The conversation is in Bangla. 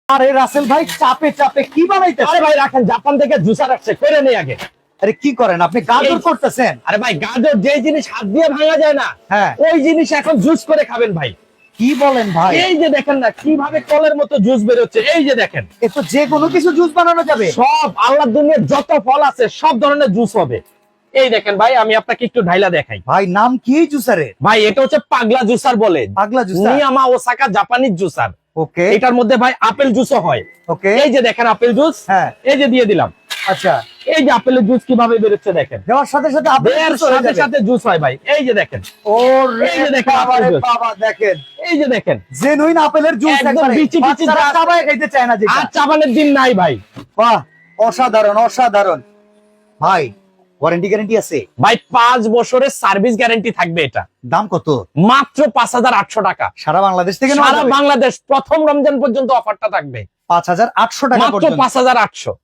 আরে রাসেল ভাই চাপে চাপে কি বানাইতেছেন? আরে ভাই রাখেন, জাপান থেকে জুসার আসছে, করে নেই আগে। আরে কি করেন আপনি? গাজর এই- করতেছেন? আরে ভাই গাজর যে জিনিস হাত দিয়ে ভাঙা যায় না, হ্যাঁ। ওই জিনিস এখন জুস করে খাবেন ভাই। কি বলেন ভাই? এই যে দেখেন না কিভাবে কলের মতো জুস বেরোচ্ছে, এই যে দেখেন। এ তো যে কোনো কিছু জুস বানানো যাবে। সব আল্লাহর দুনিয়ার যত ফল আছে সব ধরনের জুস হবে। এই দেখেন ভাই, আমি আপনাকে একটু ঢাইলা দেখাই। ভাই নাম কি জুসারের? ভাই এটা হচ্ছে পাগলা জুসার বলে, পাগলা জুসার। নিয়ামা ওসাকা জাপানিজ জুসার। ওকে এটার মধ্যে ভাই আপেল জুসও হয়। ওকে। এই যে দেখেন আপেল জুস, হ্যাঁ এই যে দিয়ে দিলাম। আচ্ছা, এই যে আপেলের জুস কিভাবে বেরোচ্ছে দেখেন। দেওয়ার সাথে সাথে আপনি এর সাথে সাথে জুস হয় ভাই, এই যে দেখেন। ওরে এই যে দেখেন বাবা রে আপেল জুস। বাবা, দেখেন এই যে দেখেন, জেনুইন আপেলের জুস। একদম একবারে বিচি বিচি বাচ্চারা যা- চাবায় খাইতে চায় না যেটা। আর চাবানের দিন নাই ভাই। বাহ, অসাধারণ অসাধারণ। ভাই ওয়ারেন্টি গ্যারান্টি আছে? ভাই 5 বছরের সার্ভিস গ্যারান্টি থাকবে। এটা দাম কত? মাত্র 5800 টাকা। সারা বাংলাদেশ থেকে নেওয়া সারা যাবে? বাংলাদেশ প্রথম রমজান পর্যন্ত অফারটা থাকবে 5800 টাকা মাত্র পর্যন্ত। 5800।